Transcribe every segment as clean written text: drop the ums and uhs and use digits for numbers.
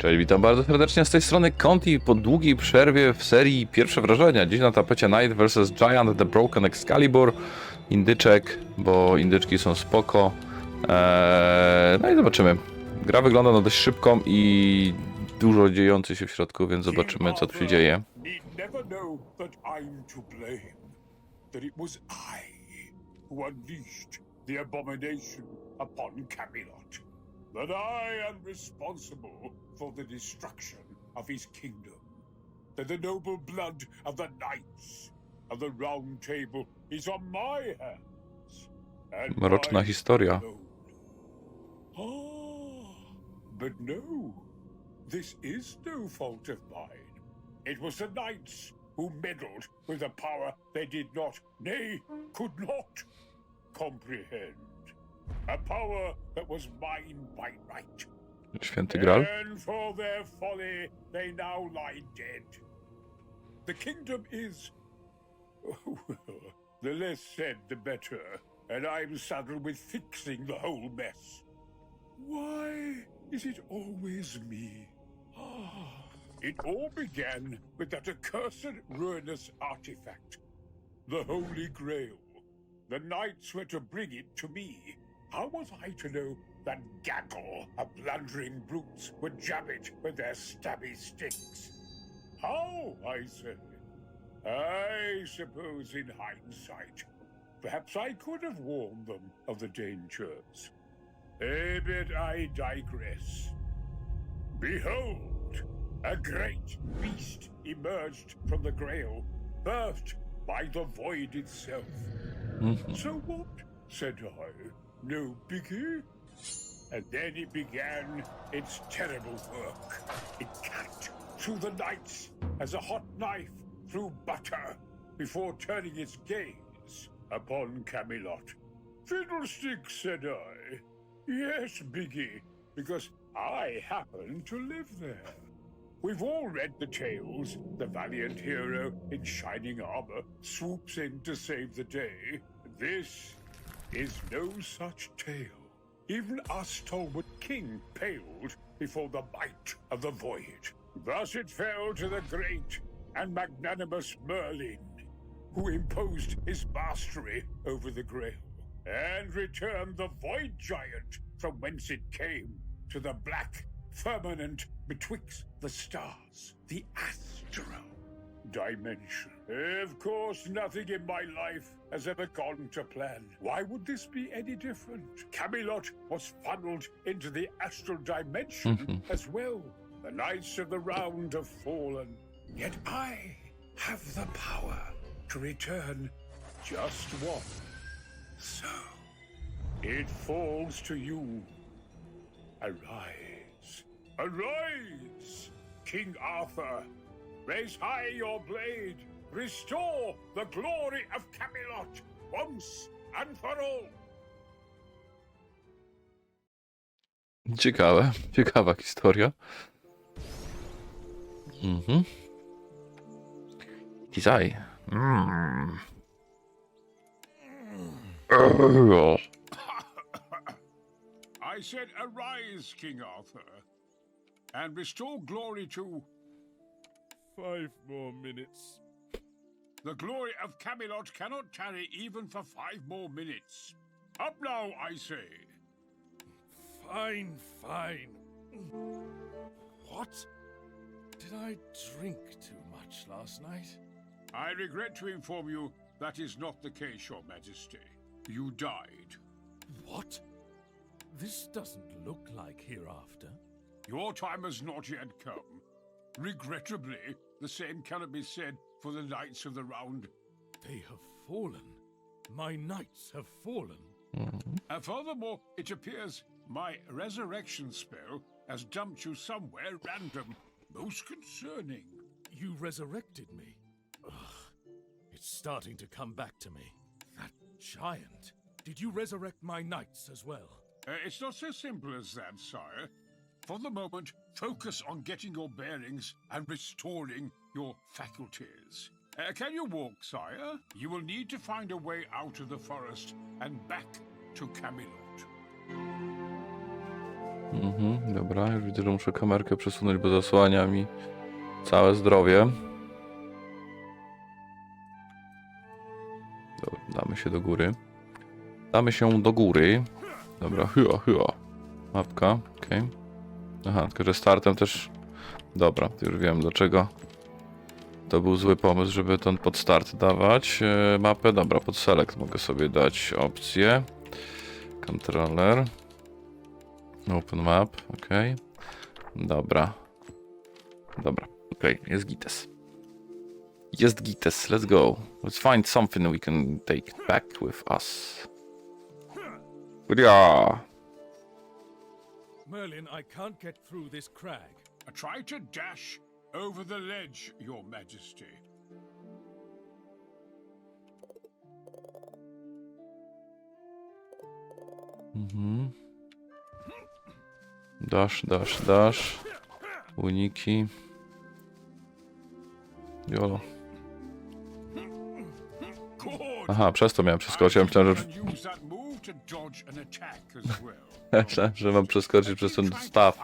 Cześć, witam bardzo serdecznie z tej strony Conti po długiej przerwie w serii Pierwsze wrażenia. Dziś na tapecie Knight vs Giant, The Broken Excalibur, indyczek, bo indyczki są spoko. No i zobaczymy. Gra wygląda na dość szybką i dużo dziejący się w środku, więc zobaczymy, co tu się dzieje. That I am responsible for the destruction of his kingdom. That the noble blood of the knights of the Round Table is on my hands. And Mroczna historia. But no, this is no fault of mine. It was the knights who meddled with a power they did not, nay, could not comprehend. A power that was mine by right. Święty Graal. And for their folly, they now lie dead. The kingdom is... the less said, the better. And I'm saddled with fixing the whole mess. Why is it always me? It all began with that accursed ruinous artifact. The Holy Grail. The knights were to bring it to me. How was I to know that gaggle of blundering brutes would jab it with their stabby sticks? How, I say? I suppose in hindsight, perhaps I could have warned them of the dangers. But I digress. Behold, a great beast emerged from the Grail, birthed by the void itself. So what, said I? No biggie? And then it began its terrible work. It cut through the knights as a hot knife through butter before turning its gaze upon Camelot. Fiddlesticks, said I. Yes, biggie, because I happen to live there. We've all read the tales. The valiant hero in shining armor swoops in to save the day. This is no such tale. Even our stalwart king paled before the might of the void. Thus it fell to the great and magnanimous Merlin, who imposed his mastery over the Grail, and returned the void giant from whence it came to the black firmament betwixt the stars, the astral dimension. Of course, nothing in my life has ever gone to plan. Why would this be any different? Camelot was funneled into the astral dimension as well. The knights of the round have fallen. Yet I have the power to return just one. So, it falls to you. Arise. Arise, King Arthur. Raise high your blade. Restore the glory of Camelot once and for all. Ciekawa historia. Dzisiaj. I said, arise, King Arthur, and restore glory to... 5 more minutes. The glory of Camelot cannot tarry even for 5 more minutes. Up now, I say. Fine, fine. What? Did I drink too much last night? I regret to inform you that is not the case, Your Majesty. You died. What? This doesn't look like hereafter. Your time has not yet come. Regrettably, the same cannot be said for the Knights of the Round. They have fallen. My knights have fallen. And furthermore, it appears my resurrection spell has dumped you somewhere random. Most concerning. You resurrected me. Ugh. It's starting to come back to me. That giant. Did you resurrect my knights as well? It's not so simple as that, sire. For the moment, focus on getting your bearings and restoring your faculties. Can you walk, sire? You will need to find a way out of the forest and back to Camelot. Dobra, już widzę, że muszę kamerkę przesunąć, bo zasłania mi całe zdrowie. Dobra, damy się do góry. Damy się do góry. Dobra, hyła. Mapka, okej. Aha, tylko że startem też... Dobra, już wiem dlaczego. To był zły pomysł, żeby ten pod start dawać mapę. Dobra, pod select mogę sobie dać opcję. Controller. Open map, okej. Dobra, okej, jest gites. Jest gites, let's go. Let's find something we can take back with us. Yeah. Merlin, I can't get through this crag. Try to dash over the ledge, Your Majesty. Dash. Uniki. Jolo. Aha, przez to miałem przeskoczyć. Ja myślałem, że... Myślałem, że mam przeskoczyć przez ten staw.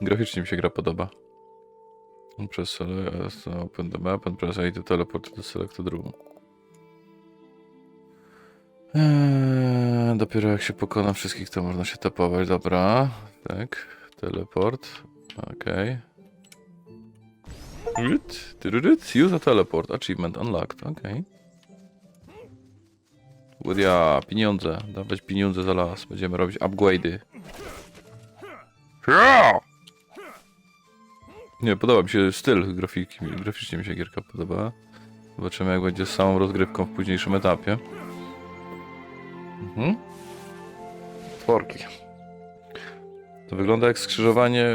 Graficznie mi się gra podoba. Press open the map and press A to teleport to selected room. Dopiero jak się pokona wszystkich, to można się tapować. Dobra, tak, teleport, okej. Use a teleport, achievement unlocked, okej. Pieniądze, dawać pieniądze za las, będziemy robić upgrade'y. Nie, podoba mi się styl grafiki, graficznie mi się gierka podoba. Zobaczymy, jak będzie z samą rozgrywką w późniejszym etapie. Tworki. To wygląda jak skrzyżowanie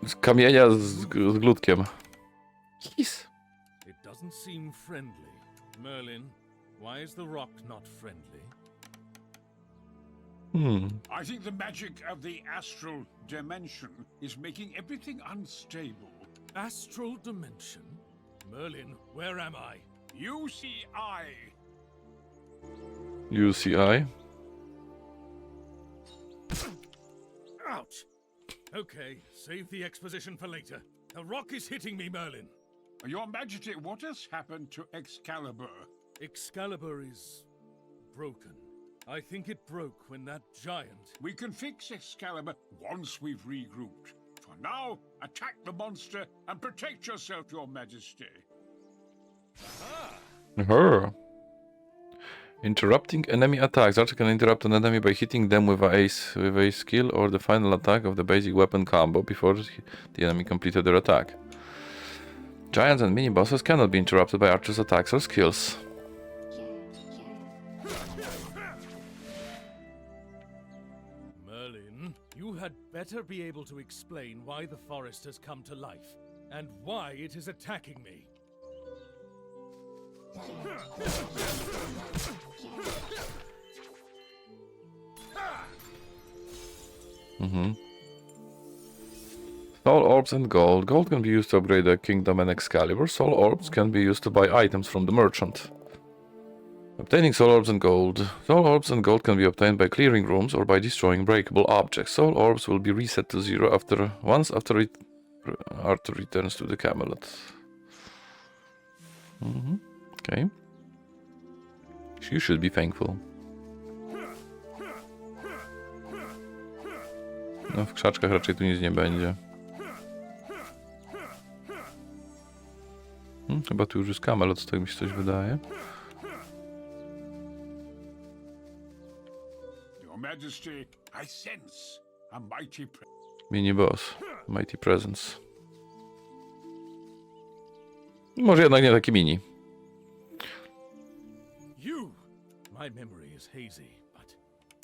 z kamienia z glutkiem. Kis. It doesn't seem friendly. Merlin, why is the rock not friendly? I think the magic of the astral dimension is making everything unstable. Astral dimension? Merlin, where am I? UCI. UCI. Ouch! Okay, save the exposition for later. The rock is hitting me, Merlin. Your Majesty, what has happened to Excalibur? Excalibur is broken. I think it broke when that giant... We can fix Excalibur once we've regrouped. For now, attack the monster and protect yourself, Your Majesty. Interrupting enemy attacks. Archer can interrupt an enemy by hitting them with a skill or the final attack of the basic weapon combo before the enemy completed their attack. Giants and mini-bosses cannot be interrupted by Archer's attacks or skills. Merlin, you had better be able to explain why the forest has come to life, and why it is attacking me. Soul orbs and gold. Gold can be used to upgrade a kingdom and Excalibur. Soul orbs can be used to buy items from the merchant. Obtaining soul orbs and gold. Soul orbs and gold can be obtained by clearing rooms or by destroying breakable objects. Soul orbs will be reset to 0 after Arthur returns to the Camelot. Okay. You should be thankful. No, w krzaczkach raczej tu nic nie będzie. Chyba tu już jest Camelot, tak mi się coś wydaje. Your Majesty, I sense a mighty Mini boss. Mighty presence. Może jednak nie taki mini. You! My memory is hazy, but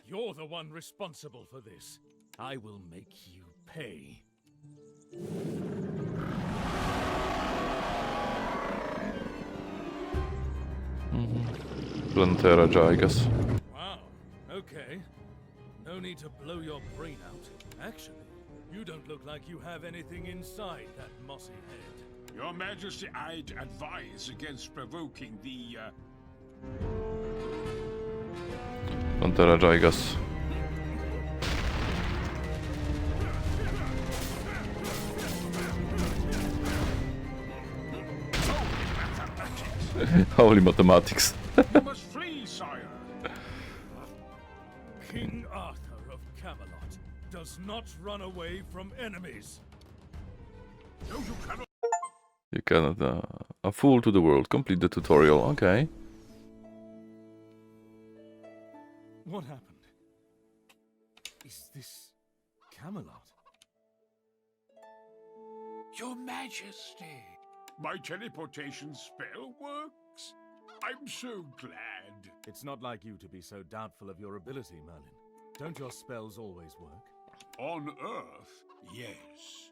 you're the one responsible for this. I will make you pay. Plantera, I guess. Wow, okay. No need to blow your brain out. Actually, you don't look like you have anything inside that mossy head. Your Majesty, I'd advise against provoking the, Pantera Jaigas. Holy mathematics. You must flee, sire. King Arthur of Camelot does not run away from enemies. No, you cannot. You cannot. A fool to the world. Complete the tutorial. Okay. What happened? Is this Camelot? Your Majesty, my teleportation spell works. I'm so glad. It's not like you to be so doubtful of your ability, Merlin. Don't your spells always work? On Earth, yes.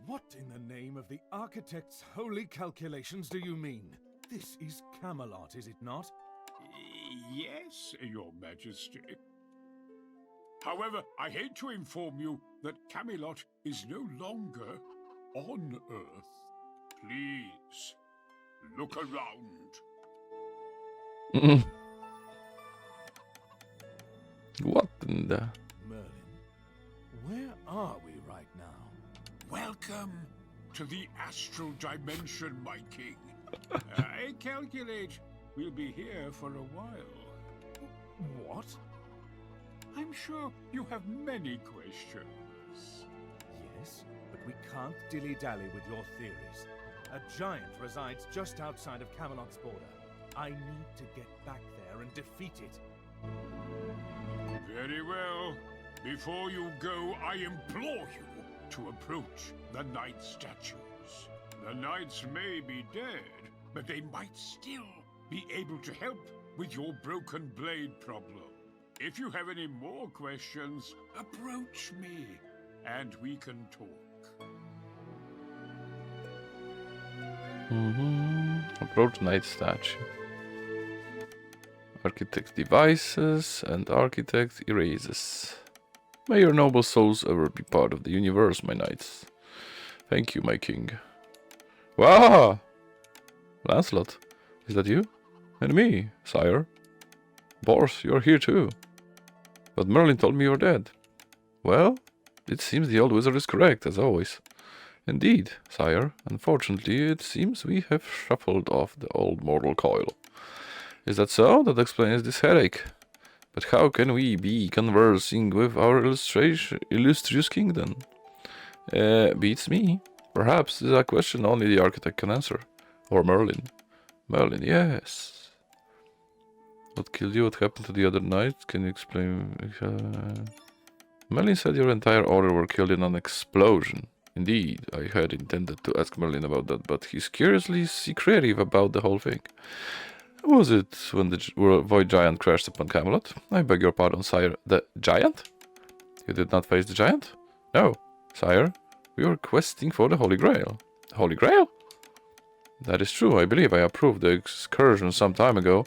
What in the name of the architect's holy calculations do you mean? This is Camelot, is it not? Yes, Your Majesty. However, I hate to inform you that Camelot is no longer on Earth. Please, look around. What in the... Merlin, where are we right now? Welcome to the astral dimension, my king. I calculate we'll be here for a while. What? I'm sure you have many questions. Yes, but we can't dilly-dally with your theories. A giant resides just outside of Camelot's border. I need to get back there and defeat it. Very well. Before you go, I implore you to approach the knight statues. The knights may be dead, but they might still be able to help with your broken blade problem. If you have any more questions, approach me, and we can talk. Approach knight statue. Architect devices and architect erases. May your noble souls ever be part of the universe, my knights. Thank you, my king. Wow! Lancelot, is that you? And me, sire. Bors, you're here too. But Merlin told me you're dead. Well, it seems the old wizard is correct, as always. Indeed, sire. Unfortunately, it seems we have shuffled off the old mortal coil. Is that so? That explains this headache. But how can we be conversing with our illustrious king then? Beats me. Perhaps this is a question only the architect can answer. Or Merlin. Merlin, yes. What killed you? What happened to the other knight? Can you explain? Merlin said your entire order were killed in an explosion. Indeed, I had intended to ask Merlin about that, but he's curiously secretive about the whole thing. Was it when the void giant crashed upon Camelot? I beg your pardon, sire. The giant? You did not face the giant? No, sire. We were questing for the Holy Grail. The Holy Grail? That is true. I believe I approved the excursion some time ago.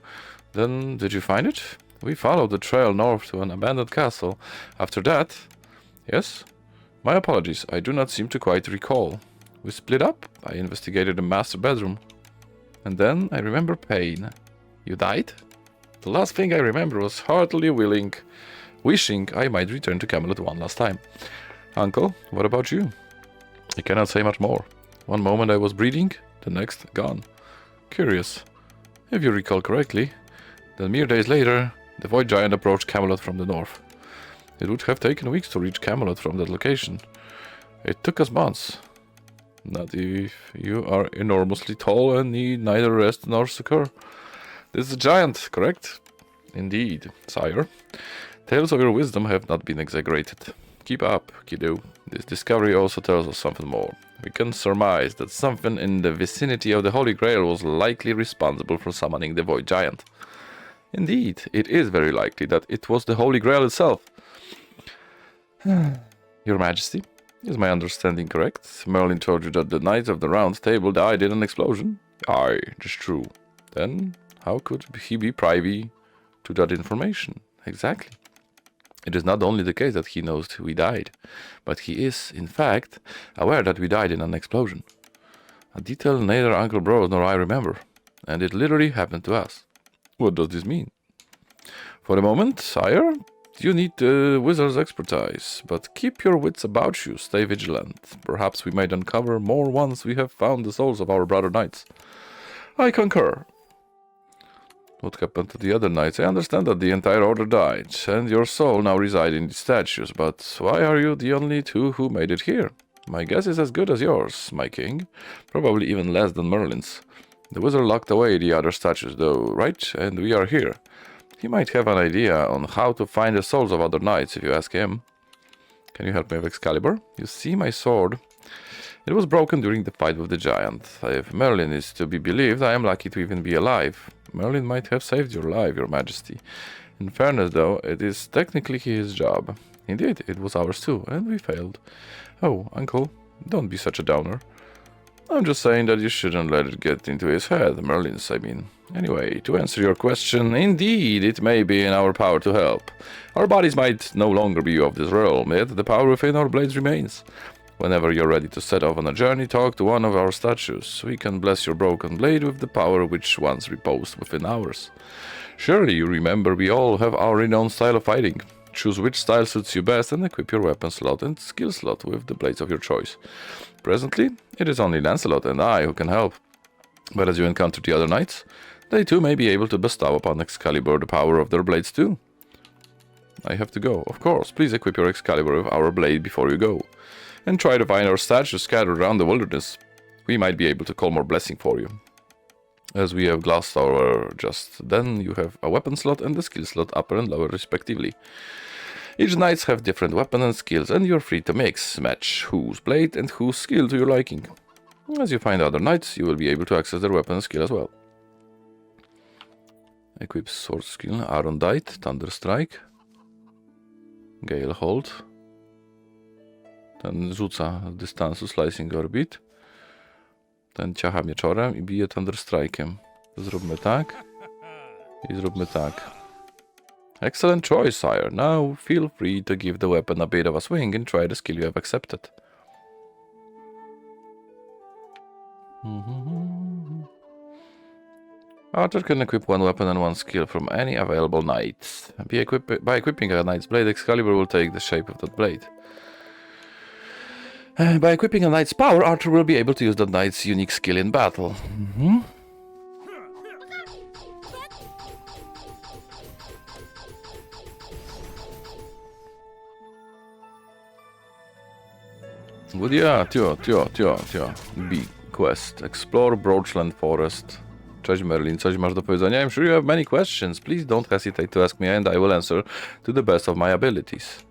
Then, did you find it? We followed the trail north to an abandoned castle. After that... Yes? My apologies. I do not seem to quite recall. We split up. I investigated the master bedroom. And then I remember pain. You died? The last thing I remember was heartily wishing I might return to Camelot one last time. Uncle, what about you? I cannot say much more. One moment I was breathing, the next gone. Curious. If you recall correctly, then mere days later, the void giant approached Camelot from the north. It would have taken weeks to reach Camelot from that location. It took us months. Not if you are enormously tall and need neither rest nor succor. This is a giant, correct? Indeed, sire. Tales of your wisdom have not been exaggerated. Keep up, kiddo. This discovery also tells us something more. We can surmise that something in the vicinity of the Holy Grail was likely responsible for summoning the void giant. Indeed, it is very likely that it was the Holy Grail itself. Your Majesty, is my understanding correct? Merlin told you that the Knights of the Round Table died in an explosion? Aye, it is true. Then, how could he be privy to that information? Exactly. It is not only the case that he knows we died, but he is, in fact, aware that we died in an explosion. A detail neither Uncle Bros nor I remember. And it literally happened to us. What does this mean? For the moment, sire, you need the wizard's expertise, but keep your wits about you, stay vigilant. Perhaps we might uncover more once we have found the souls of our brother knights. I concur. What happened to the other knights? I understand that the entire order died, and your soul now resides in the statues, but why are you the only two who made it here? My guess is as good as yours, my king. Probably even less than Merlin's. The wizard locked away the other statues, though, right? And we are here. He might have an idea on how to find the souls of other knights, if you ask him. Can you help me with Excalibur? You see my sword? It was broken during the fight with the giant. If Merlin is to be believed, I am lucky to even be alive. Merlin might have saved your life, your majesty. In fairness, though, it is technically his job. Indeed, it was ours too, and we failed. Oh, uncle, don't be such a downer. I'm just saying that you shouldn't let it get into his head, Merlin's, I mean. Anyway, to answer your question, indeed, it may be in our power to help. Our bodies might no longer be of this realm, yet the power within our blades remains. Whenever you're ready to set off on a journey, talk to one of our statues. We can bless your broken blade with the power which once reposed within ours. Surely you remember we all have our renowned style of fighting. Choose which style suits you best and equip your weapon slot and skill slot with the blades of your choice. Presently, it is only Lancelot and I who can help. But as you encounter the other knights, they too may be able to bestow upon Excalibur the power of their blades too. I have to go. Of course, please equip your Excalibur with our blade before you go. And try to find our statues scattered around the wilderness. We might be able to call more blessing for you. As we have glossed over just then, you have a weapon slot and a skill slot upper and lower respectively. Each knights have different weapons and skills, and you're free to match whose blade and whose skill to your liking. As you find other knights, you will be able to access their weapon and skill as well. Equip sword skill, Arondite, Thunder Strike, Gale Hold. Ten rzuca z dystansu, Slicing Orbit. Ten ciacha mieczorem i bije Thunder Strike'em. Zróbmy tak. I zróbmy tak. Excellent choice, sire. Now feel free to give the weapon a bit of a swing and try the skill you have accepted. Archer can equip one weapon and one skill from any available knight. By equipping a knight's blade, Excalibur will take the shape of that blade. By equipping a knight's power, Archer will be able to use that knight's unique skill in battle. Good, yeah, tio. B. Quest. Explore Broachland Forest. Cześć Merlin, coś masz do powiedzenia? I'm sure you have many questions. Please don't hesitate to ask me and I will answer to the best of my abilities.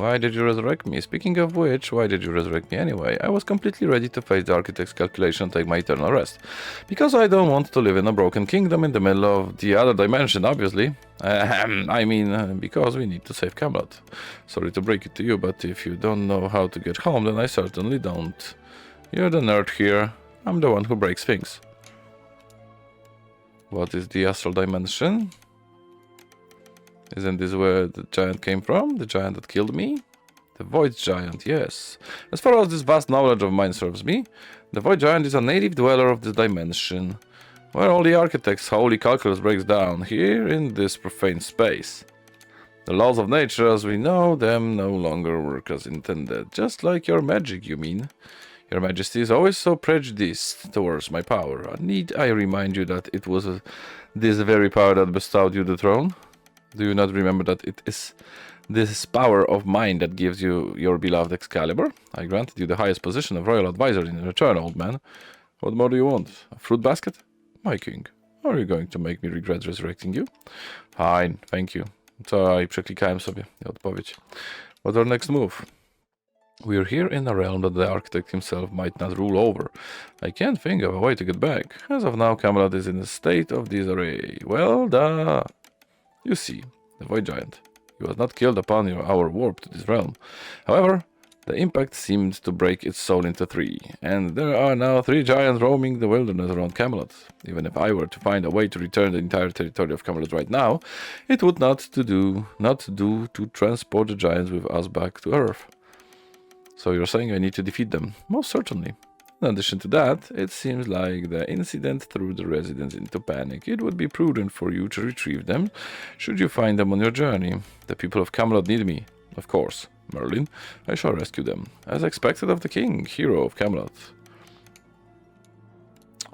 Why did you resurrect me? Speaking of which, why did you resurrect me anyway? I was completely ready to face the architect's calculation and take my eternal rest. Because I don't want to live in a broken kingdom in the middle of the other dimension, obviously. I mean, because we need to save Camelot. Sorry to break it to you, but if you don't know how to get home, then I certainly don't. You're the nerd here. I'm the one who breaks things. What is the astral dimension? Isn't this where the giant came from? The giant that killed me? The Void Giant, yes. As far as this vast knowledge of mine serves me, the Void Giant is a native dweller of this dimension, where all the architect's holy calculus breaks down, here in this profane space. The laws of nature as we know them no longer work as intended, just like your magic, you mean. Your Majesty is always so prejudiced towards my power. Need I remind you that it was this very power that bestowed you the throne? Do you not remember that it is this power of mine that gives you your beloved Excalibur? I granted you the highest position of royal advisor in return, old man. What more do you want? A fruit basket? My king, are you going to make me regret resurrecting you? Fine, thank you. Sorry, przeklikałem sobie odpowiedź. What's our next move? We're here in a realm that the architect himself might not rule over. I can't think of a way to get back. As of now, Camelot is in a state of disarray. Well, you see, the Void Giant. He was not killed upon our warp to this realm. However, the impact seemed to break its soul into three, and there are now 3 giants roaming the wilderness around Camelot. Even if I were to find a way to return the entire territory of Camelot right now, it would not do to transport the giants with us back to Earth. So you're saying I need to defeat them? Most certainly. In addition to that, it seems like the incident threw the residents into panic. It would be prudent for you to retrieve them, should you find them on your journey. The people of Camelot need me, of course. Merlin, I shall rescue them, as expected of the king, hero of Camelot.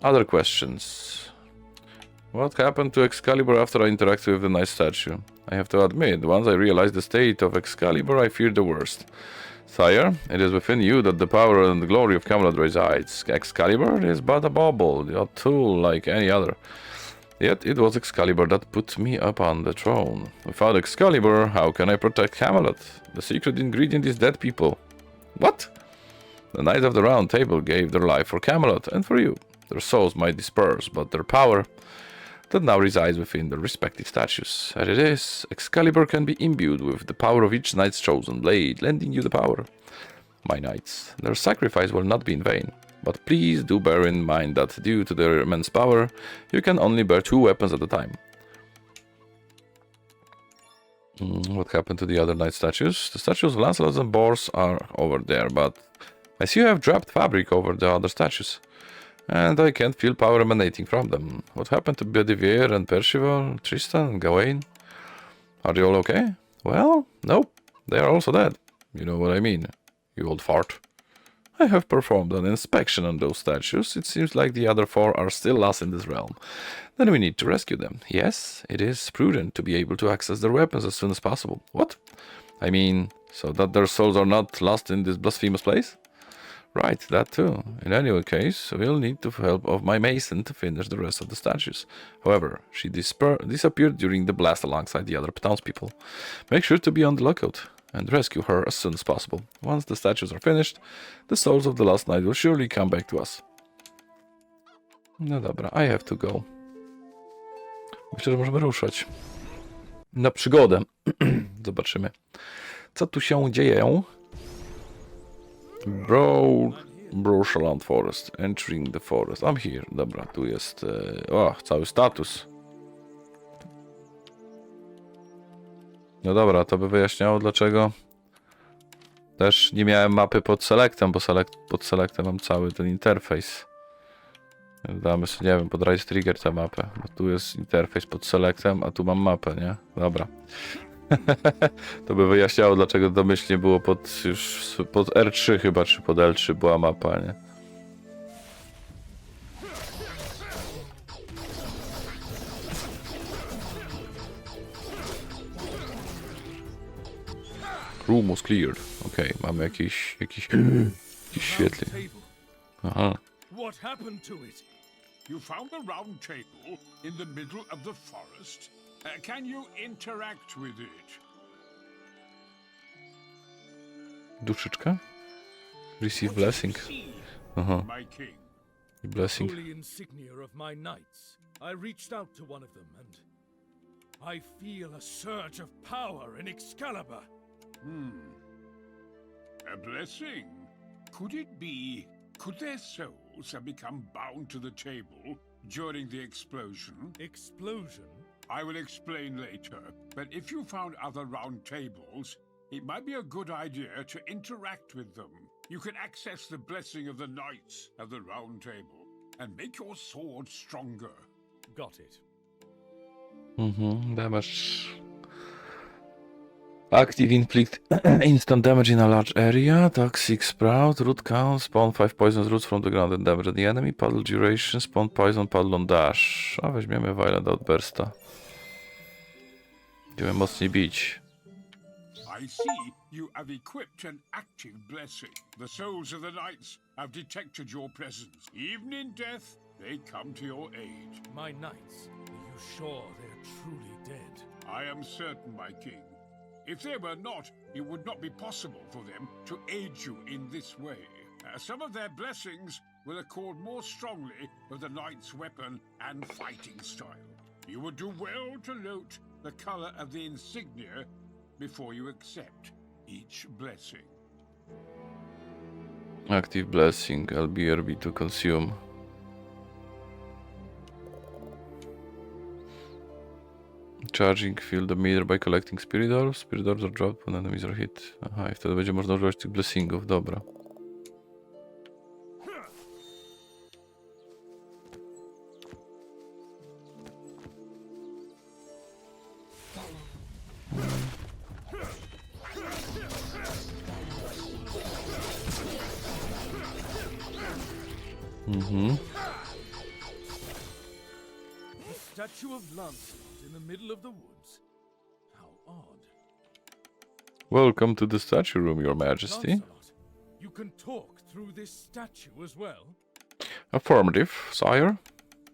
Other questions. What happened to Excalibur after I interacted with the nice statue? I have to admit, once I realized the state of Excalibur, I feared the worst. Sire, it is within you that the power and the glory of Camelot resides. Excalibur is but a bauble, a tool like any other. Yet it was Excalibur that put me upon the throne. Without Excalibur, how can I protect Camelot? The secret ingredient is dead people. What? The Knights of the Round Table gave their life for Camelot and for you. Their souls might disperse, but their power that now resides within their respective statues. As it is, Excalibur can be imbued with the power of each knight's chosen blade, lending you the power. My knights, their sacrifice will not be in vain. But please do bear in mind that due to their immense power, you can only bear 2 weapons at a time. What happened to the other knight statues? The statues of Lancelot and Bors are over there, but I see you have dropped fabric over the other statues. And I can't feel power emanating from them. What happened to Bedivere and Percival, Tristan and Gawain? Are they all okay? Well, nope. They are also dead. You know what I mean, you old fart. I have performed an inspection on those statues. It seems like the other 4 are still lost in this realm. Then we need to rescue them. Yes, it is prudent to be able to access their weapons as soon as possible. What? I mean, so that their souls are not lost in this blasphemous place? Right, that too. In any case, we'll need the help of my mason to finish the rest of the statues. However, she disappeared during the blast alongside the other townspeople. Make sure to be on the lookout and rescue her as soon as possible. Once the statues are finished, the souls of the last knight will surely come back to us. No dobra, I have to go. Myślę, że możemy ruszać na przygodę. Zobaczymy, co tu się dzieje. Broshaland Forest. Entering the forest. I'm here. Dobra, tu jest... cały status. No dobra, to by wyjaśniało, dlaczego też nie miałem mapy pod selectem, bo pod selectem mam cały ten interfejs. Damy sobie, nie wiem, pod right trigger tę mapę. Bo tu jest interfejs pod selectem, a tu mam mapę, nie? Dobra. To by wyjaśniało, dlaczego domyślnie było pod R3 chyba, czy pod L3 była mapa, nie? Room was cleared. Okej, mamy jakiś świetlik. Aha. What happened to it? You found the round table in the middle of the forest. Can you interact with it? Duszyczka? Receive blessing. Aha. My king. Blessing. Holy insignia of my knights. I reached out to one of them and I feel a surge of power in Excalibur. A blessing? Could it be? Could their souls have become bound to the table during the explosion? Explosion? I will explain later, but if you found other round tables, it might be a good idea to interact with them. You can access the blessing of the Knights of the Round Table and make your sword stronger. Got it. Damage. Active inflict instant damage in a large area. Toxic sprout. Root count. Spawn 5 poisonous roots from the ground and damage the enemy. Puddle duration. Spawn poison. Puddle on dash. A weźmiemy Violent Outbursta. Będziemy mocniej bić. I see you have equipped an active blessing. The souls of the knights have detected your presence. Even in death, they come to your aid. My knights, are you sure they're truly dead? I am certain, my king. If they were not, it would not be possible for them to aid you in this way. Some of their blessings will accord more strongly with the knight's weapon and fighting style. You would do well to note the color of the insignia before you accept each blessing. Active blessing. LBRB to consume. Charging fill the meter by collecting spirit orbs. Spirit orbs are dropped when enemies are hit. Aha, i wtedy będzie można używać tych blessingów, dobra. The statue of Lancelot in the middle of the woods. How odd. Welcome to the statue room, your majesty. Lancelot, you can talk through this statue as well? Affirmative, sire.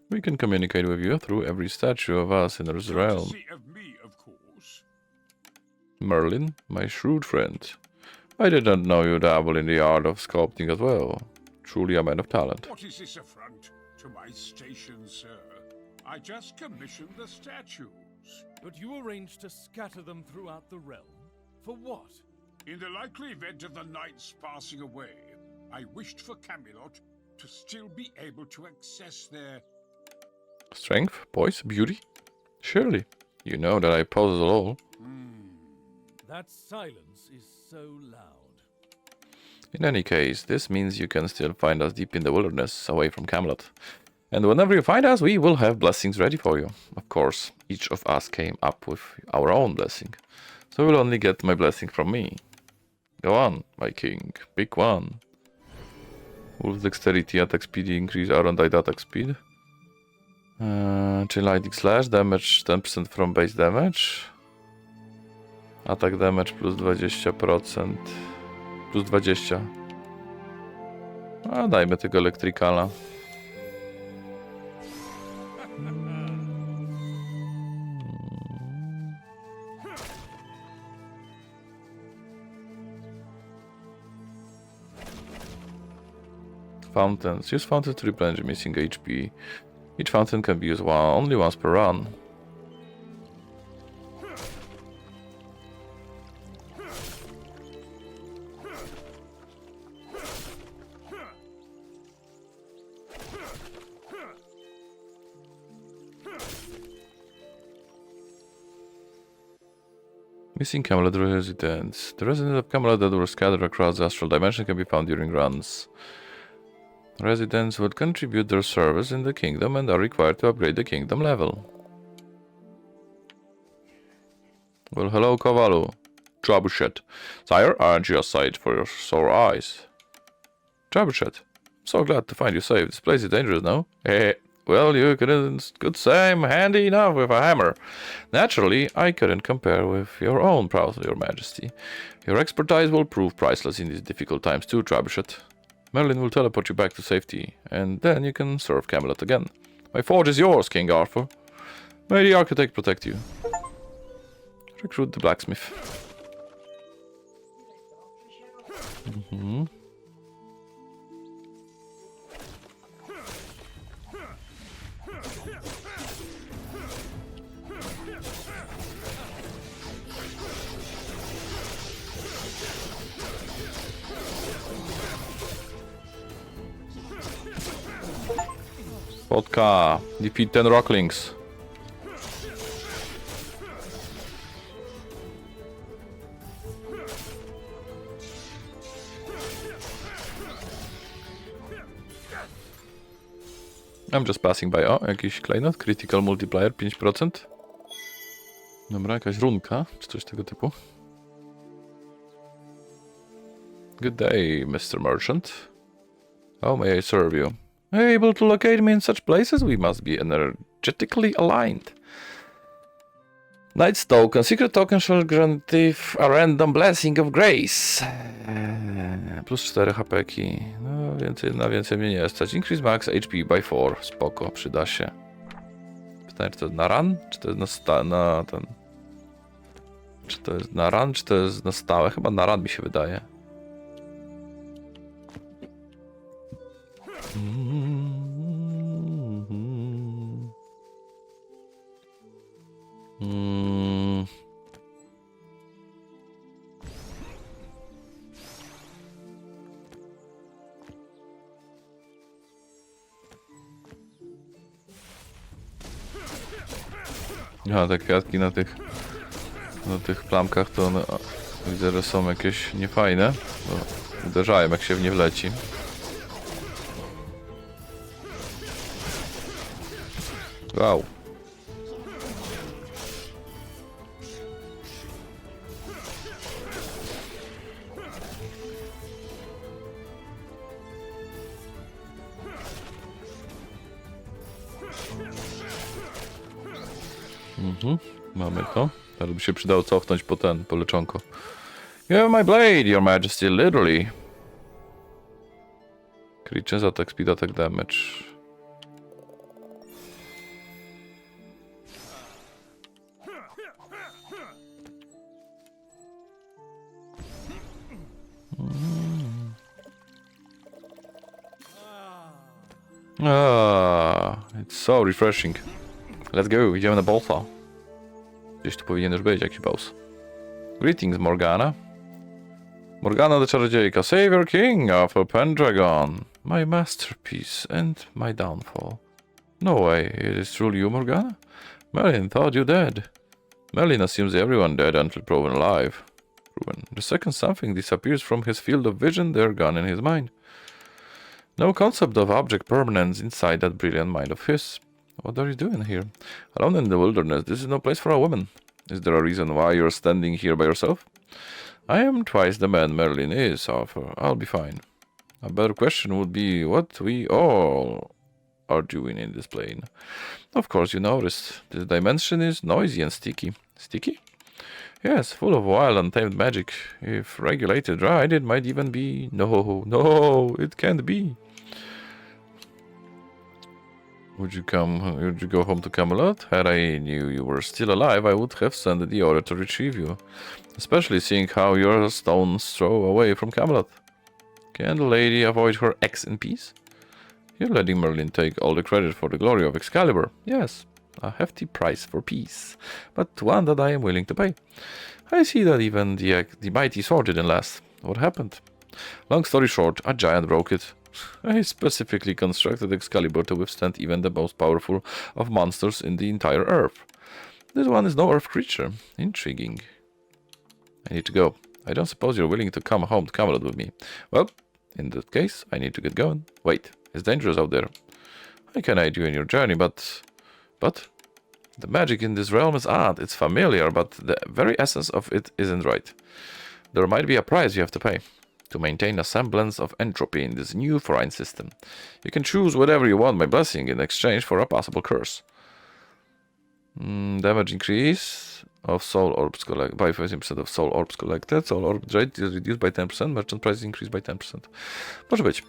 We can communicate with you through every statue of us in this realm. Courtesy of me, of course. Merlin, my shrewd friend. I did not know you dabble in the art of sculpting as well. Truly a man of talent. What is this affront to my station, sir? I just commissioned the statues. But you arranged to scatter them throughout the realm? For what? In the likely event of the knights passing away, I wished for Camelot to still be able to access their... Strength, poise, beauty? Surely. You know that I possess all. That silence is so loud. In any case, this means you can still find us deep in the wilderness, away from Camelot. And whenever you find us, we will have blessings ready for you. Of course, each of us came up with our own blessing. So you will only get my blessing from me. Go on, my king. Pick one. Wolf dexterity, attack speed increase, Iron Tide attack speed. Czyli lightning slash, damage 10% from base damage. Attack damage plus 20%. Plus 20. A dajmy tego elektrykala. Fountains. Use fountains to replenish missing HP. Each fountain can be used only once per run. Missing Camelot residents. The residents of Camelot that were scattered across the astral dimension can be found during runs. Residents would contribute their service in the kingdom and are required to upgrade the kingdom level. Well, hello, Kovalu. Trebuchet. Sire, aren't you a sight for your sore eyes? Trebuchet. So glad to find you safe. This place is dangerous, no? Well, you could say I'm handy enough with a hammer. Naturally, I couldn't compare with your own prowess, your majesty. Your expertise will prove priceless in these difficult times too, Trebuchet. Merlin will teleport you back to safety, and then you can serve Camelot again. My forge is yours, King Arthur. May the architect protect you. Recruit the blacksmith. Vodka. Defeat 10 rocklings. I'm just passing by. O, jakiś klejnot. Critical multiplier 5%. Dobra, jakaś runka, czy coś tego typu. Good day, Mr. Merchant. How may I serve you? Able to locate me in such places? We must be energetically aligned. Knight's token. Secret token shall grant a random blessing of grace. Plus 4 HP-ki. No, na więcej mnie nie stać. Increase max HP by 4. Spoko, przyda się. Pytanie, czy to jest na run? Czy to jest na ten... Czy to jest na run, czy to jest na stałe? Chyba na run mi się wydaje. A te kwiatki na tych plamkach to one, widzę, że są jakieś niefajne. Bo uderzają, jak się w nie wleci. Wow. Mamy to. Teraz by się przydało cofnąć po leczonko. You have my blade, your majesty, literally. Creatures attack speed, attack damage. It's so refreshing. Let's go, idziemy na bossa. Gdzieś tu powinien już być jakiś boss. Greetings, Morgana. Morgana the czarodziejka, Savior King of a Pendragon. My masterpiece and my downfall. No way, it is truly you, Morgana? Merlin thought you dead. Merlin assumes everyone dead until proven alive. The second something disappears from his field of vision, they're gone in his mind. No concept of object permanence inside that brilliant mind of his. What are you doing here? Alone in the wilderness, this is no place for a woman. Is there a reason why you're standing here by yourself? I am twice the man Merlin is, Arthur. I'll be fine. A better question would be what we all are doing in this plane. Of course you noticed. This dimension is noisy and sticky. Sticky? Yes, full of wild, untamed magic. If regulated right, it might even be... No, it can't be. Would you go home to Camelot? Had I knew you were still alive, I would have sent the order to retrieve you. Especially seeing how your stones throw away from Camelot. Can the lady avoid her ex in peace? You're letting Merlin take all the credit for the glory of Excalibur. Yes, a hefty price for peace, but one that I am willing to pay. I see that even the mighty sword didn't last. What happened? Long story short, a giant broke it. I specifically constructed Excalibur to withstand even the most powerful of monsters in the entire Earth. This one is no Earth creature. Intriguing. I need to go. I don't suppose you're willing to come home to Camelot with me. Well, in that case, I need to get going. Wait, it's dangerous out there. I can aid you in your journey, but... The magic in this realm is odd. It's familiar, but the very essence of it isn't right. There might be a price you have to pay to maintain a semblance of entropy in this new foreign system. You can choose whatever you want by blessing in exchange for a possible curse. Damage increase of soul orbs collected by 15% of soul orbs collected. Soul orb rate is reduced by 10%. Merchant price is increased by 10%. Może być.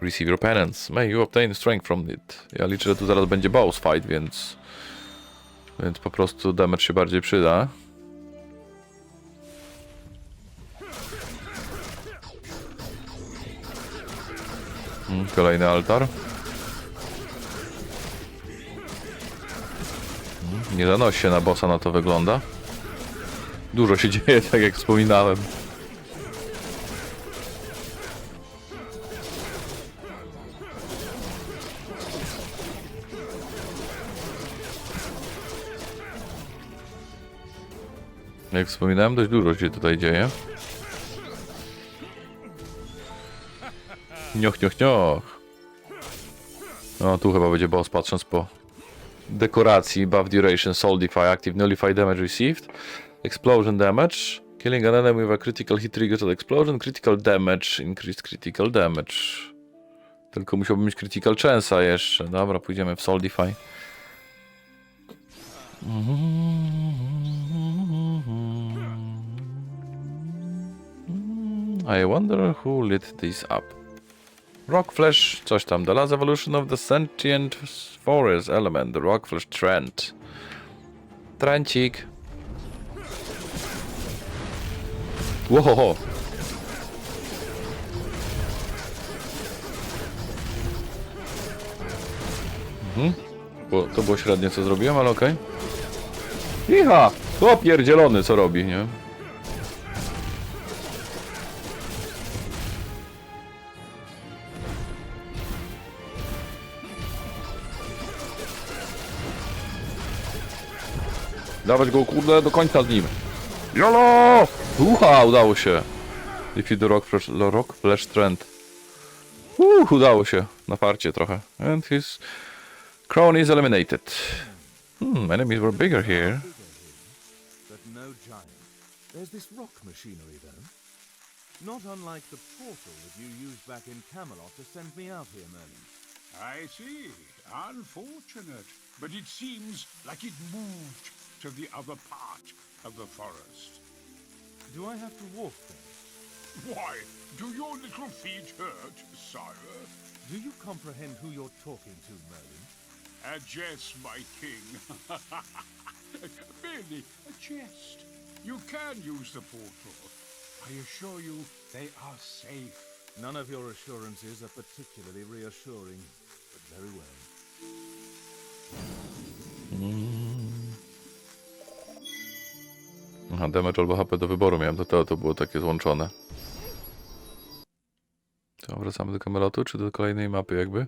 Receive your penance. May you obtain strength from it. Ja liczę, że tu zaraz będzie boss fight, więc po prostu damage się bardziej przyda. Kolejny altar. Nie zanosi się na bossa, na to wygląda. Dużo się dzieje, tak jak wspominałem. Jak wspominałem, dość dużo się tutaj dzieje. Nioch. No tu chyba będzie boss, patrząc po dekoracji. Buff duration, soul defy, active, nullify damage received, explosion damage, killing an enemy with a critical hit triggers an explosion, critical damage, increased critical damage. Tylko musiałbym mieć critical chance'a jeszcze. Dobra, pójdziemy w soul defy. I wonder who lit this up. Rock Flash, coś tam. The last evolution of the sentient forest element, the Rock Flash Trend. Trencik. Łohoho. To było średnie, co zrobiłem, ale okej. Iha! To pierdzielony, co robi, nie? Dawać go, kurde, do końca z nim. Jolo! Ucha, udało się. Defeat the rock flash trend. Udało się. Na farcie trochę. And his crown is eliminated. Enemies were bigger here. But no giant. There's this rock machinery, though. Not unlike the portal that you used back in Camelot to send me out here, Merlin. I see. Unfortunate. But it seems like it moved to the other part of the forest. Do I have to walk there? Why, do your little feet hurt, sire? Do you comprehend who you're talking to, Merlin? A jest, my king. Merely a jest. You can use the portal. I assure you they are safe. None of your assurances are particularly reassuring, but very well. Aha, damage albo HP do wyboru miałem, to było takie złączone. To wracamy do Camelotu, czy do kolejnej mapy jakby?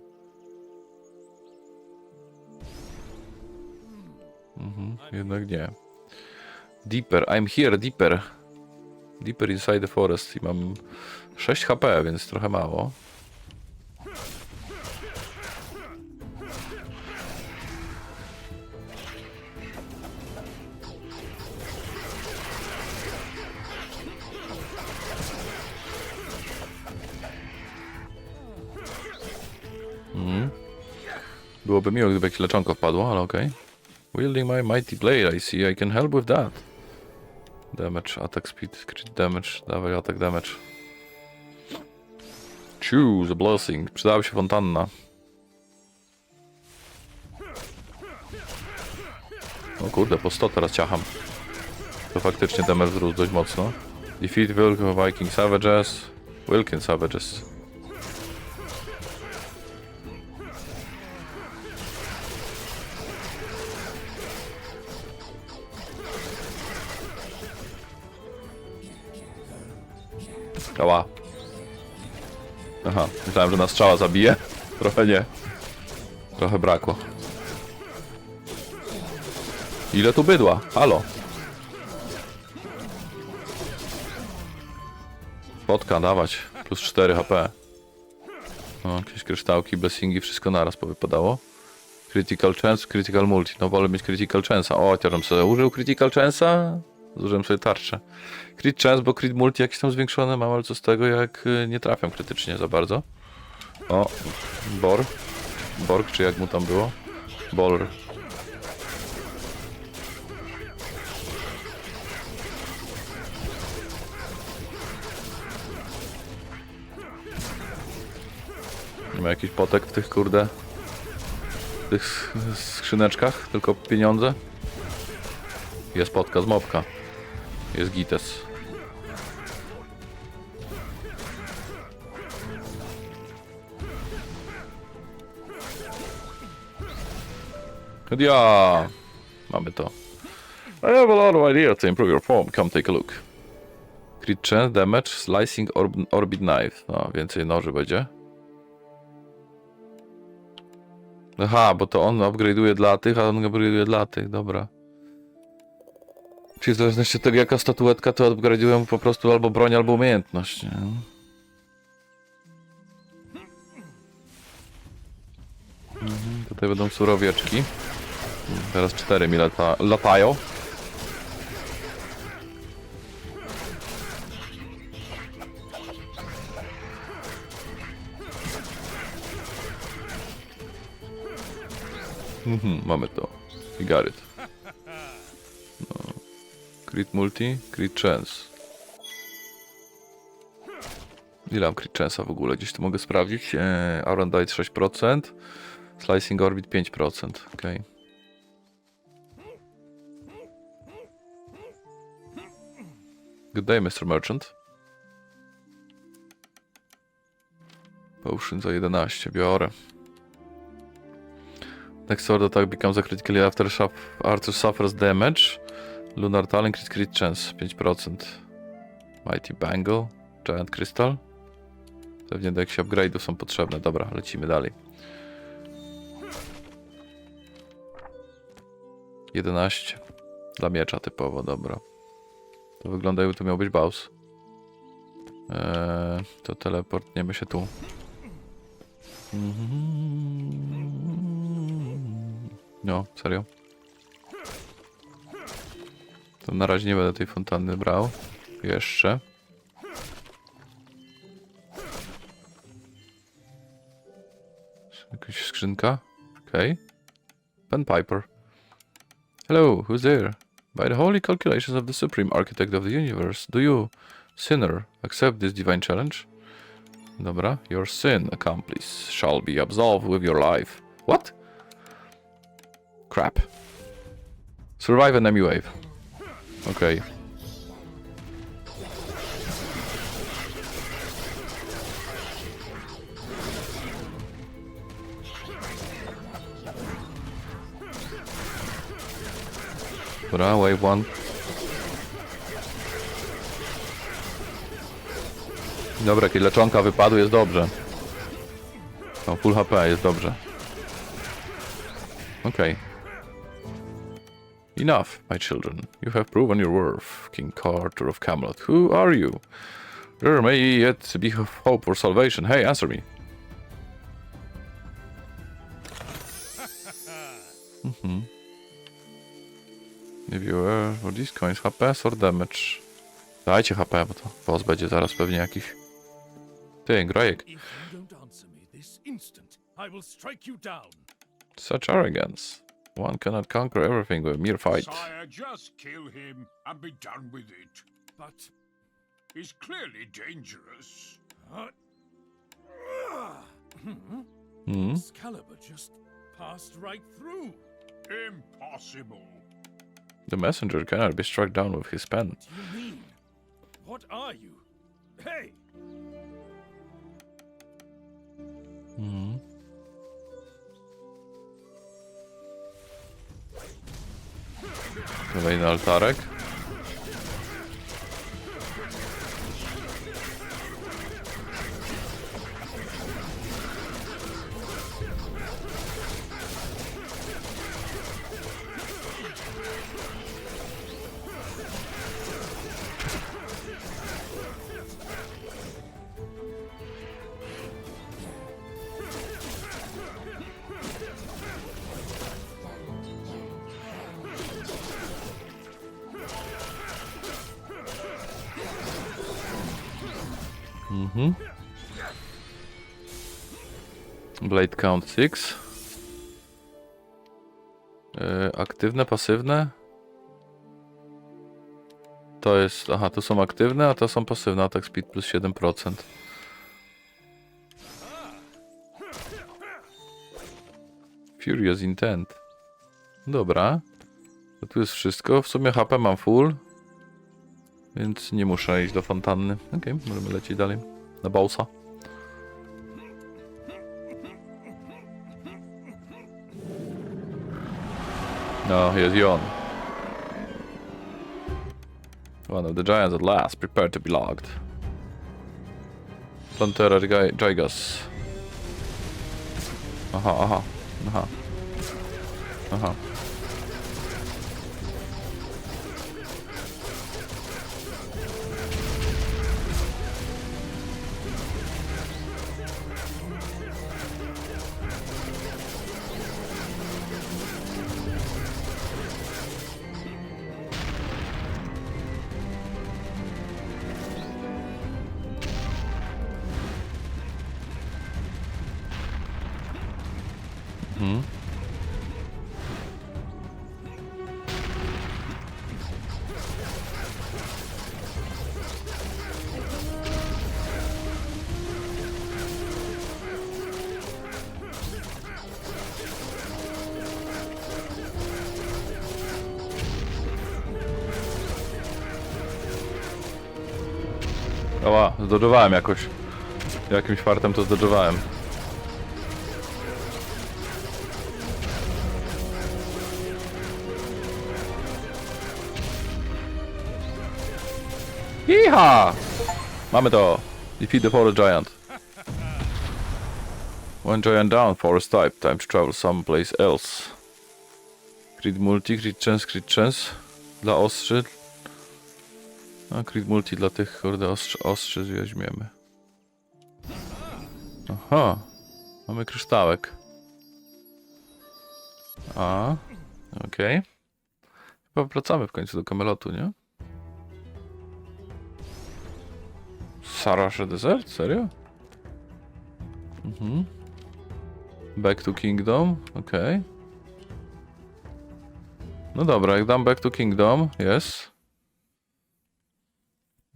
Jednak nie. Deeper, I'm here, deeper. Deeper inside the forest. I mam 6 HP, więc trochę mało. Byłoby miło, gdyby jakieś leczonko wpadło, ale okej. Wielding my mighty blade, I see I can help with that. Damage, attack speed, crit damage, dawaj attack damage. Choose a blessing. Przydałaby się fontanna. O kurde, po 100 teraz ciacham. To faktycznie damage wzrósł dość mocno. Defeat Viking Savages. Wilkin Savages. Ała. Aha, myślałem, że nas strzała zabije. Trochę nie. Trochę brakło. Ile tu bydła? Halo. Spotka, dawać. Plus 4 HP. O, jakieś kryształki, blessingi, wszystko naraz powypadało. Critical chance, critical multi. No wolę mieć critical chance'a. O, teraz sobie użył critical chance'a. Zużyłem sobie tarczę. Crit chance, bo crit multi jakieś tam zwiększone mam, ale co z tego, jak nie trafiam krytycznie za bardzo. O, Borg, czy jak mu tam było? Bolr. Nie ma jakichś potek w tych, kurde, w tych skrzyneczkach, tylko pieniądze. Jest potka z mopka. Jest gites. Ja, mamy to. I have a lot of ideas to improve your form. Come take a look. Crit chance, damage, slicing, orbit knife. No, więcej noży będzie. Aha, bo to on upgrade'uje dla tych, a on upgrade'uje dla tych, dobra. Czyli w zależności od tego, jaka statuetka, to upgrade'uję po prostu albo broń, albo umiejętność, nie? Tutaj będą surowieczki. Teraz 4 mi latają. Mamy to. We got it. No. Crit multi, crit chance. Ile mam crit chance'a w ogóle? Gdzieś to mogę sprawdzić. Auron Dice 6%. Slicing Orbit 5%. Ok. Good day, Mr. Merchant. Potion za 11. Biorę. Next sword attack becomes a critically after Arthur suffers damage. Lunar Talent, crit chance 5%. Mighty Bangle, Giant Crystal. Pewnie do jakichś upgrade'ów są potrzebne. Dobra, lecimy dalej. 11. Dla miecza typowo, dobra. To wygląda, jakby to miał być boss. To teleportniemy się tu. No, serio? To na razie nie będę tej fontanny brał. Jeszcze. Jakaś skrzynka? Okej. Pen Piper. Hello, who's there? By the holy calculations of the supreme architect of the universe, do you, sinner, accept this divine challenge? Dobra. Your sin, accomplice, shall be absolved with your life. What? Crap. Survive enemy wave. Okej. Dobra, wave 1. Dobra, kiedy leczonka wypadły, jest dobrze. No, full HP, jest dobrze. Okej. Enough, my children. You have proven your worth, King Artur of Camelot. Who are you? There may yet be hope for salvation. Hey, answer me. If you were for these coins, HP or damage? Dajcie HP, bo to boss będzie zaraz pewnie jakiś. Ty, grajek. If you don't answer me this instant, I will strike you down. Such arrogance. One cannot conquer everything with a mere fight. Sire, just kill him and be done with it. But He's clearly dangerous. Excalibur just passed right through. Impossible. The messenger cannot be struck down with his pen. What do you mean? What are you? Hey! Kolejny altarek. Blade count 6. Aktywne, pasywne. To jest... Aha, to są aktywne, a to są pasywne. Attack speed plus 7%. Furious intent. Dobra. To tu jest wszystko. W sumie HP mam full. Więc nie muszę iść do fontanny. Okej, możemy lecieć dalej. Na bausa. No, jest i on. One of the giants at last, prepare to be logged. Plantera Gigas. Aha, aha, aha. Aha. Oła, zdodżowałem jakoś. Jakimś fartem to zdodżowałem. Iha! Mamy to. Defeat the forest giant. One giant down, forest type. Time to travel someplace else. Crit multi, crit chance, crit chance. Dla ostrzy. A Crit Multi dla tych, kurde, ostrzy weźmiemy. Aha. Mamy kryształek. A. Okej. Chyba wracamy w końcu do Camelotu, nie? Sarasze Desert? Serio? Mhm. Back to Kingdom, okej. No dobra, jak dam Back to Kingdom, jest.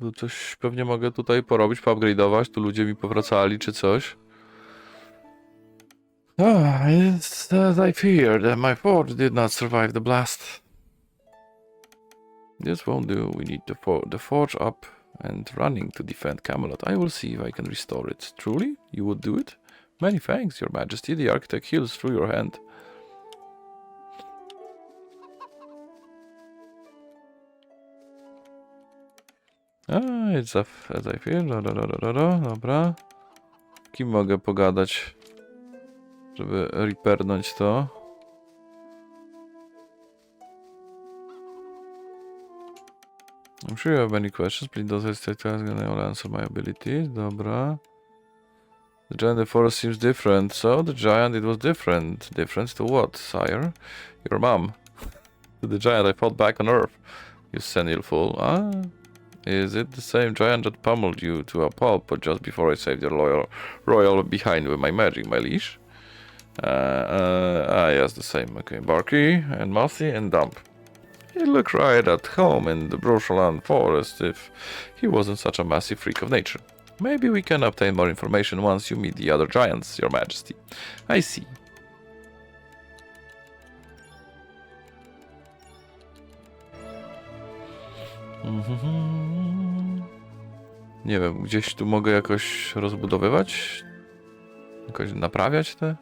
To coś pewnie mogę tutaj porobić, poupgrade'ować, tu ludzie mi powracali czy coś. It's as I feared, that my fort did not survive the blast. This won't do, we need the forge up and running to defend Camelot. I will see if I can restore it. Truly? You would do it? Many thanks, your majesty. The architect heals through your hand. It's as I feel. Dobra. Kim mogę pogadać, żeby repernąć to? I'm sure you have many questions. Please don't hesitate to ask and I will answer my ability. Dobra. The giant in the forest seems different. So the giant, it was different. Different to what, sire? Your mom. To the giant I fought back on Earth. You senile fool. Ah. Is it the same giant that pummeled you to a pulp just before I saved your royal behind with my magic, my liege? Yes, the same. Okay, Barky and Mossy and Dump. He looked right at home in the Brushaland forest if he wasn't such a massive freak of nature. Maybe we can obtain more information once you meet the other giants, your majesty. I see. Nie wiem, gdzieś tu mogę jakoś rozbudowywać? Jakoś naprawiać te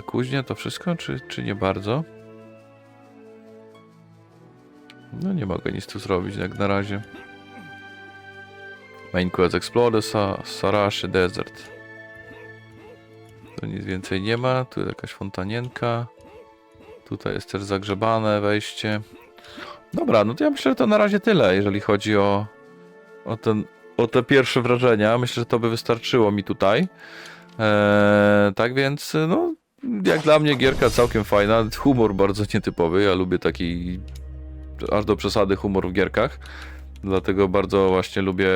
kuźnie, to wszystko, czy nie bardzo? No nie mogę nic tu zrobić jak na razie. Main quest explore Sarasze Desert. Tu nic więcej nie ma, tu jest jakaś fontanienka. Tutaj jest też zagrzebane wejście. Dobra, no to ja myślę, że to na razie tyle, jeżeli chodzi o te pierwsze wrażenia. Myślę, że to by wystarczyło mi tutaj. Tak więc, no, jak dla mnie gierka całkiem fajna. Humor bardzo nietypowy. Ja lubię taki aż do przesady humor w gierkach. Dlatego bardzo właśnie lubię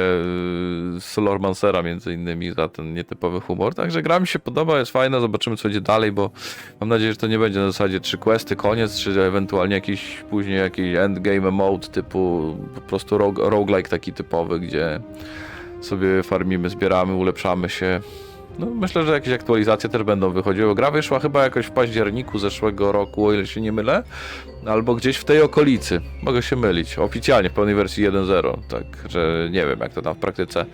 Solormancera między innymi za ten nietypowy humor. Także gra mi się podoba, jest fajna, zobaczymy co będzie dalej, bo mam nadzieję, że to nie będzie na zasadzie 3 questy, koniec, czy ewentualnie później jakiś endgame mode typu po prostu roguelike taki typowy, gdzie sobie farmimy, zbieramy, ulepszamy się. No, myślę, że jakieś aktualizacje też będą wychodziły. Gra wyszła chyba jakoś w październiku zeszłego roku, o ile się nie mylę. Albo gdzieś w tej okolicy. Mogę się mylić. Oficjalnie w pełnej wersji 1.0. Także nie wiem, jak to tam w praktyce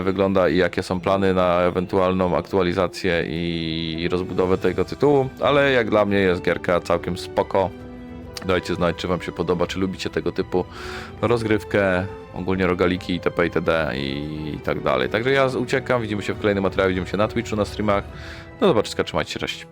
wygląda i jakie są plany na ewentualną aktualizację i rozbudowę tego tytułu. Ale jak dla mnie jest gierka całkiem spoko. Dajcie znać, czy wam się podoba, czy lubicie tego typu rozgrywkę, ogólnie rogaliki itp. itd. i tak dalej. Także ja uciekam, widzimy się w kolejnym materiale, widzimy się na Twitchu, na streamach. Do zobaczenia, trzymajcie się, cześć.